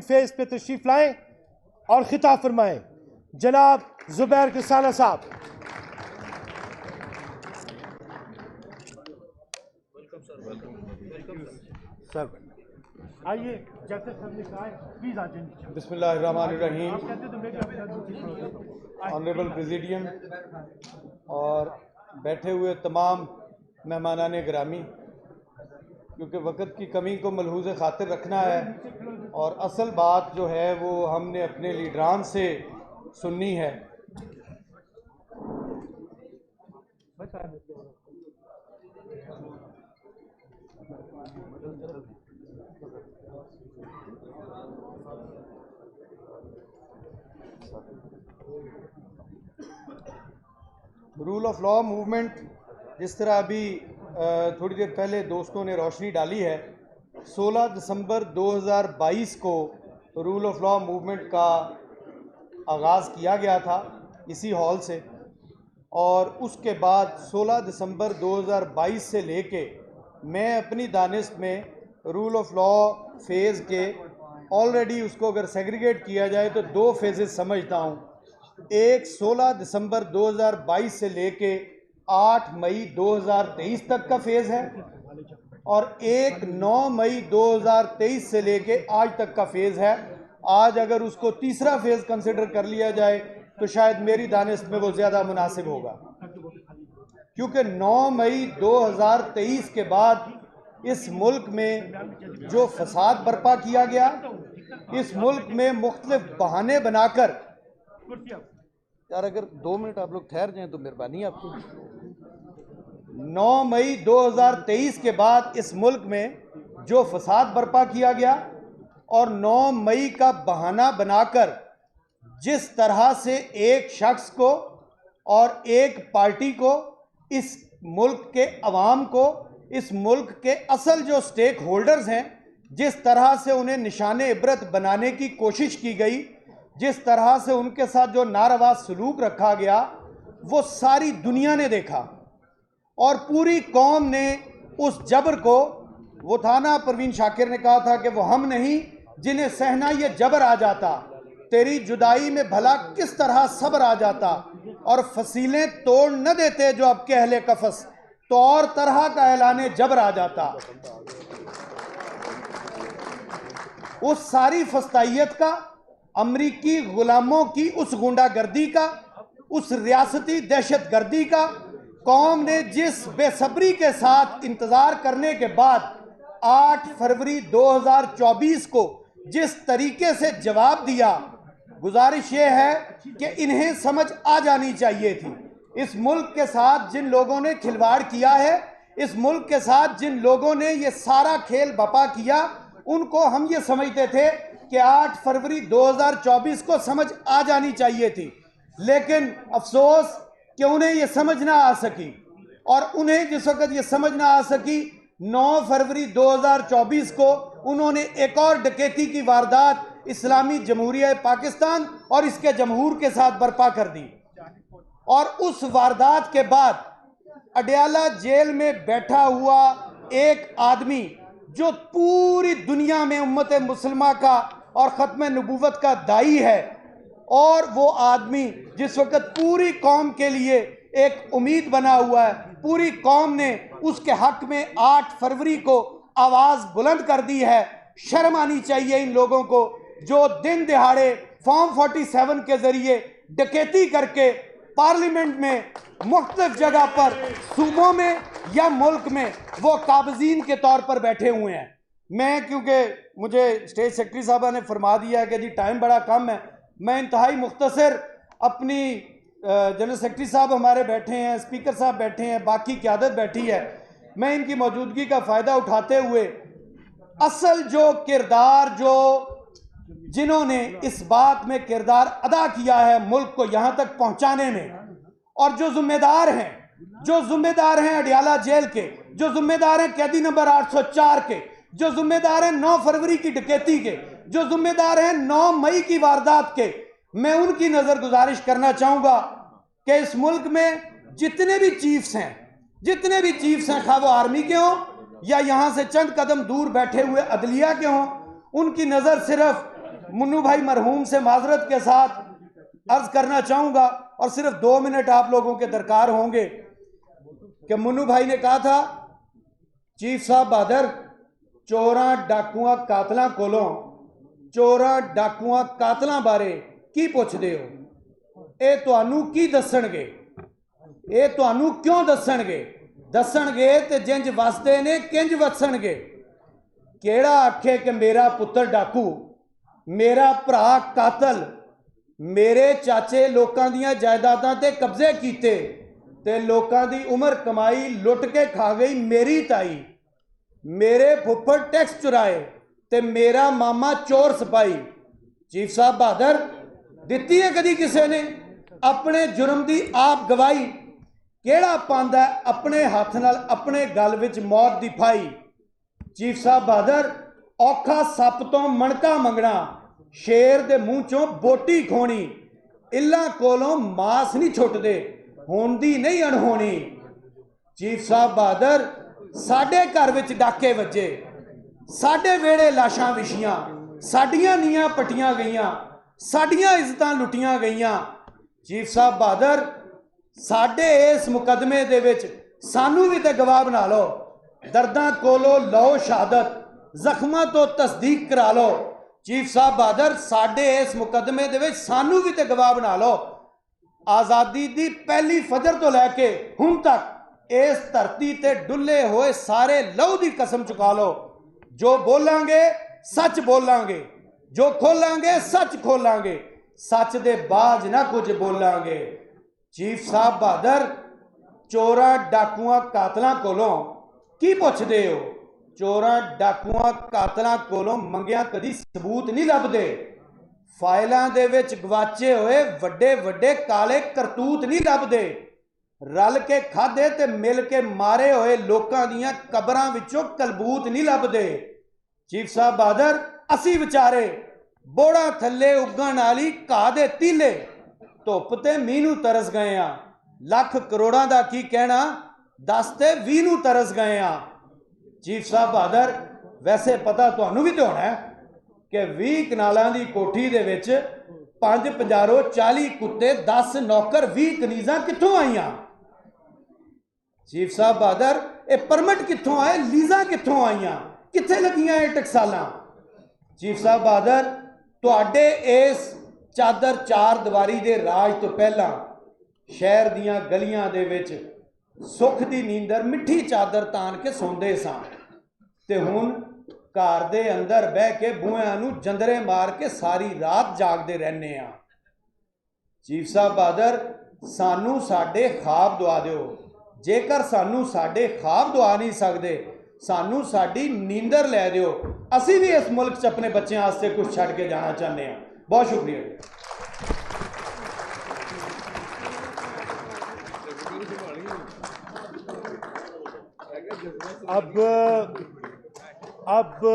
Phase पे तशरीफ लाएं और खिताब फरमाएं जनाब जुबैर किसाना साहब। सर आइए, जैसे सर ने कहा है प्लीज आ जाइए। बिस्मिल्लाहिर्रहमानिर्रहीम। ऑनरेबल प्रेसिडियम और बैठे हुए तमाम मेहमानान गिरामी, क्योंकि वक़्त की कमी को मलहूज़ ख़ातिर रखना है और असल बात जो है वो हमने अपने लीडरान से सुननी है। रूल ऑफ लॉ मूवमेंट, जिस तरह अभी थोड़ी देर पहले दोस्तों ने रोशनी डाली है, 16 दिसंबर 2022 को रूल ऑफ लॉ मूवमेंट का आगाज़ किया गया था इसी हॉल से, और उसके बाद 16 दिसंबर 2022 से लेके मैं अपनी दानिश में रूल ऑफ लॉ फेज़ के ऑलरेडी उसको अगर सेग्रीगेट किया जाए तो 2 फेजेस समझता हूँ। एक 16 दिसंबर 2022 से लेके 8 मई 2023 तक का फेज़ है और एक 9 मई 2023 से लेके आज तक का फेज़ है। आज अगर उसको तीसरा फेज़ कंसिडर कर लिया जाए तो शायद मेरी दानिश में वो ज़्यादा मुनासिब होगा, क्योंकि 9 मई 2023 के बाद इस मुल्क में जो फसाद बर्पा किया गया, इस मुल्क में मुख्तलिफ बहाने बनाकर, यार अगर 2 मिनट आप लोग ठहर जाएं तो मेहरबानी आपकी। 9 मई 2023 के बाद इस मुल्क में जो फसाद बर्पा किया गया और 9 मई का बहाना बनाकर जिस तरह से एक शख्स को और एक पार्टी को, इस मुल्क के अवाम को, इस मुल्क के असल जो स्टेक होल्डर्स हैं, जिस तरह से उन्हें निशाने इबरत बनाने की कोशिश की गई, जिस तरह से उनके साथ जो नारवा सलूक रखा गया, वो सारी दुनिया ने देखा और पूरी कौम ने उस जबर को, वो था ना, परवीन शाकिर ने कहा था कि वो हम नहीं जिन्हें सहना ये जबर आ जाता, तेरी जुदाई में भला किस तरह सब्र आ जाता, और फसीलें तोड़ न देते जो अब के अहले कफस, तो और तरह का ऐलाने जबर आ जाता। उस सारी फस्तायत का, अमरीकी गुलामों की उस गुंडागर्दी का, उस रियासती दहशत गर्दी का कौम ने जिस बेसब्री के साथ इंतज़ार करने के बाद 8 फरवरी 2024 को जिस तरीके से जवाब दिया, गुजारिश ये है कि इन्हें समझ आ जानी चाहिए थी। इस मुल्क के साथ जिन लोगों ने खिलवाड़ किया है, इस मुल्क के साथ जिन लोगों ने ये सारा खेल बपा किया, उनको हम ये समझते थे कि 8 फरवरी 2024 को समझ आ जानी चाहिए थी, लेकिन अफसोस कि उन्हें ये समझ ना आ सकी। और उन्हें जिस वक्त ये समझ ना आ सकी, 9 फरवरी 2024 को उन्होंने एक और डकैती की वारदात इस्लामी जमहूरिया पाकिस्तान और इसके जमहूर के साथ बर्पा कर दी। और उस वारदात के बाद अडयाला जेल में बैठा हुआ एक आदमी जो पूरी दुनिया में उम्मत मुसलमा का और ख़त्म नबूवत का दाई है, और वो आदमी जिस वक्त पूरी कौम के लिए एक उम्मीद बना हुआ है, पूरी कौम ने उसके हक में 8 फरवरी को आवाज़ बुलंद कर दी है। शर्म आनी चाहिए इन लोगों को जो दिन दिहाड़े फॉर्म 47 के ज़रिए डकैती करके पार्लियामेंट में मुख्तलिफ जगह पर सूबों में या मुल्क में वो काबजीन के तौर पर बैठे हुए हैं। मैं, क्योंकि मुझे स्टेट सेक्रेटरी साहबा ने फरमा दिया कि जी टाइम बड़ा कम है, मैं इंतहाई मुख्तसर, अपनी जनरल सेक्रेटरी साहब हमारे बैठे हैं, स्पीकर साहब बैठे हैं, बाकी क़यादत बैठी है, मैं इनकी मौजूदगी का फ़ायदा उठाते हुए असल जो किरदार, जो जिन्होंने इस बात में किरदार अदा किया है मुल्क को यहाँ तक पहुँचाने में, और जो ज़िम्मेदार हैं अडयाला जेल के, जो ज़िम्मेदार हैं कैदी नंबर 804 के, जो ज़िम्मेदार हैं 9 फरवरी की डकैती के, जो ज़िम्मेदार हैं 9 मई की वारदात के, मैं उनकी नज़र गुजारिश करना चाहूँगा कि इस मुल्क में जितने भी चीफ्स हैं, खा वो आर्मी के हों या यहाँ से चंद कदम दूर बैठे हुए अदलिया के हों, उनकी नज़र सिर्फ मुन्नू भाई मरहूम से माजरत के साथ अर्ज करना चाहूंगा, और सिर्फ 2 मिनट आप लोगों के दरकार होंगे, कि मुन्नू भाई ने कहा था चीफ साहब बहादुर चोरां डाकुआं कातलां कोलों चोरां डाकुआं कातलां बारे की पुछदे हो, ਇਹ ਤੁਹਾਨੂੰ ਕੀ ਦੱਸਣਗੇ, ਇਹ ਤੁਹਾਨੂੰ ਕਿਉਂ ਦੱਸਣਗੇ, ਦੱਸਣਗੇ ਤੇ ਜਿੰਜ ਵਸਦੇ ਨੇ ਕਿੰਜ ਵਸਣਗੇ। ਕਿਹੜਾ ਆਖੇ ਕਿ ਮੇਰਾ ਪੁੱਤਰ ਡਾਕੂ, ਮੇਰਾ ਭਰਾ ਕਾਤਲ, ਮੇਰੇ ਚਾਚੇ ਲੋਕਾਂ ਦੀਆਂ ਜਾਇਦਾਦਾਂ ਤੇ ਕਬਜ਼ੇ ਕੀਤੇ ਤੇ ਲੋਕਾਂ ਦੀ ਉਮਰ ਕਮਾਈ ਲੁੱਟ ਕੇ ਖਾ ਗਈ ਮੇਰੀ ਤਾਈ, ਮੇਰੇ ਫੁੱਫੜ ਟੈਕਸ ਚੁਰਾਏ ਤੇ ਮੇਰਾ ਮਾਮਾ ਚੋਰ ਸਿਪਾਹੀ। ਚੀਫ ਸਾਹਿਬ ਬਹਾਦਰ ਦਿੱਤੀ ਹੈ ਕਦੀ ਕਿਸੇ ਨੇ ਆਪਣੇ ਜੁਰਮ ਦੀ ਆਪ ਗਵਾਹੀ? ਕਿਹੜਾ ਪਾਉਂਦਾ ਆਪਣੇ ਹੱਥ ਨਾਲ ਆਪਣੇ ਗਲ ਵਿੱਚ ਮੌਤ ਦੀ ਫਾਈ? ਚੀਫ ਸਾਹਿਬ ਬਹਾਦਰ ਔਖਾ ਸੱਪ ਤੋਂ ਮਣਕਾ ਮੰਗਣਾ, ਸ਼ੇਰ ਦੇ ਮੂੰਹ ਚੋਂ ਬੋਟੀ ਖੋਣੀ, ਇੱਲਾਂ ਕੋਲੋਂ ਮਾਸ ਨਹੀਂ ਛੁੱਟਦੇ, ਹੋਣ ਦੀ ਨਹੀਂ ਅਣਹੋਣੀ। ਚੀਫ ਸਾਹਿਬ ਬਹਾਦਰ ਸਾਡੇ ਘਰ ਵਿੱਚ ਡਾਕੇ ਵੱਜੇ, ਸਾਡੇ ਵਿਹੜੇ ਲਾਸ਼ਾਂ ਵਿਛੀਆਂ, ਸਾਡੀਆਂ ਨੀਆਂ ਪੱਟੀਆਂ ਗਈਆਂ, ਸਾਡੀਆਂ ਇੱਜ਼ਤਾਂ ਲੁੱਟੀਆਂ ਗਈਆਂ। ਚੀਫ ਸਾਹਿਬ ਬਹਾਦਰ ਸਾਡੇ ਇਸ ਮੁਕੱਦਮੇ ਦੇ ਵਿੱਚ ਸਾਨੂੰ ਵੀ ਤੇ ਗਵਾਹ ਬਣਾ ਲਓ, ਦਰਦਾਂ ਕੋਲੋਂ ਲਓ ਸ਼ਹਾਦਤ, ਜ਼ਖਮਾਂ ਤੋਂ ਤਸਦੀਕ ਕਰਾ ਲਓ। ਚੀਫ ਸਾਹਿਬ ਬਹਾਦਰ ਸਾਡੇ ਇਸ ਮੁਕੱਦਮੇ ਦੇ ਵਿੱਚ ਸਾਨੂੰ ਵੀ ਤੇ ਗਵਾਹ ਬਣਾ ਲਓ। ਆਜ਼ਾਦੀ ਦੀ ਪਹਿਲੀ ਫਜਰ ਤੋਂ ਲੈ ਕੇ ਹੁਣ ਤੱਕ ਇਸ ਧਰਤੀ ਤੇ ਡੁੱਲੇ ਹੋਏ ਸਾਰੇ ਲਹੂ ਦੀ ਕਸਮ ਚੁਕਾ ਲਓ, ਜੋ ਬੋਲਾਂਗੇ ਸੱਚ ਬੋਲਾਂਗੇ, ਜੋ ਖੋਲਾਂਗੇ ਸੱਚ ਖੋਲਾਂਗੇ, ਸੱਚ ਦੇ ਬਾਝ ਨਾ ਕੁਝ ਬੋਲਾਂਗੇ। ਚੀਫ ਸਾਹਿਬ ਬਹਾਦਰ ਚੋਰਾਂ ਡਾਕੂਆਂ ਕਾਤਲਾਂ ਕੋਲੋਂ ਕੀ ਪੁੱਛਦੇ ਹੋ? ਚੋਰਾਂ ਡਾਕੂਆਂ ਕਾਤਲਾਂ ਕੋਲੋਂ ਮੰਗਿਆ ਕਦੀ ਸਬੂਤ ਨਹੀਂ ਲੱਭਦੇ, ਫਾਈਲਾਂ ਦੇ ਵਿੱਚ ਗਵਾਚੇ ਹੋਏ ਵੱਡੇ ਵੱਡੇ ਕਾਲੇ ਕਰਤੂਤ ਨਹੀਂ ਲੱਭਦੇ, ਰਲ ਕੇ ਖਾਦੇ ਤੇ ਮਿਲ ਕੇ ਮਾਰੇ ਹੋਏ ਲੋਕਾਂ ਦੀਆਂ ਕਬਰਾਂ ਵਿੱਚੋਂ ਕਲਬੂਤ ਨਹੀਂ ਲੱਭਦੇ। ਚੀਫ ਸਾਹਿਬ ਬਹਾਦਰ ਅਸੀਂ ਵਿਚਾਰੇ ਬੋੜਾ ਥੱਲੇ ਉੱਗਣ ਵਾਲੀ ਘਾਹ ਦੇ ਤੀਲੇ, ਧੁੱਪ ਤੇ ਮੀਂਹ ਨੂੰ ਤਰਸ ਗਏ ਆ, ਲੱਖ ਕਰੋੜਾਂ ਦਾ ਕੀ ਕਹਿਣਾ, 10 ਤੇ 20 ਨੂੰ ਤਰਸ ਗਏ ਆ। ਚੀਫ ਸਾਹਿਬ ਬਹਾਦਰ ਵੈਸੇ ਪਤਾ ਤੁਹਾਨੂੰ ਵੀ ਤੇ ਹੋਣਾ ਹੈ ਕਿ 20 ਕਨਾਲਾਂ ਦੀ ਕੋਠੀ ਦੇ ਵਿੱਚ 5 ਪੰਜਾਰੋ 40 ਕੁੱਤੇ 10 ਨੌਕਰ 20 ਕਨੀਜ਼ਾਂ ਕਿੱਥੋਂ ਆਈਆਂ? ਚੀਫ ਸਾਹਿਬ ਬਹਾਦਰ ਇਹ ਪਰਮਿਟ ਕਿੱਥੋਂ ਆਏ, ਲੀਜ਼ਾਂ ਕਿੱਥੋਂ ਆਈਆਂ, ਕਿੱਥੇ ਲੱਗੀਆਂ ਇਹ ਟਕਸਾਲਾਂ? ਚੀਫ ਸਾਹਿਬ ਬਹਾਦਰ ਤੁਹਾਡੇ ਇਸ ਚਾਦਰ ਚਾਰ ਦੀਵਾਰੀ ਦੇ ਰਾਜ ਤੋਂ ਪਹਿਲਾਂ ਸ਼ਹਿਰ ਦੀਆਂ ਗਲੀਆਂ ਦੇ ਵਿੱਚ ਸੁੱਖ ਦੀ ਨੀਂਦਰ ਮਿੱਠੀ ਚਾਦਰ ਤਾਣ ਕੇ ਸੌਂਦੇ ਸਾਂ, ਤੇ ਹੁਣ ਘਰ ਦੇ ਅੰਦਰ ਬਹਿ ਕੇ ਬੂਹਿਆਂ ਨੂੰ ਜੰਦਰੇ ਮਾਰ ਕੇ ਸਾਰੀ ਰਾਤ ਜਾਗਦੇ ਰਹਿੰਦੇ ਆ। ਚੀਫ ਸਾਹਿਬ ਬਹਾਦਰ ਸਾਨੂੰ ਸਾਡੇ ਖਾਬ ਦਵਾ ਦਿਓ, ਜੇਕਰ ਸਾਨੂੰ ਸਾਡੇ ਖਾਬ ਦਵਾ ਨਹੀਂ ਸਕਦੇ ਸਾਨੂੰ ਸਾਡੀ ਨੀਂਦਰ ਲੈ ਦਿਓ, ਅਸੀਂ ਵੀ ਇਸ ਮੁਲਕ 'ਚ ਆਪਣੇ ਬੱਚਿਆਂ ਵਾਸਤੇ ਕੁਝ ਛੱਡ ਕੇ ਜਾਣਾ ਚਾਹੁੰਦੇ ਹਾਂ। ਬਹੁਤ ਸ਼ੁਕਰੀਆ। अब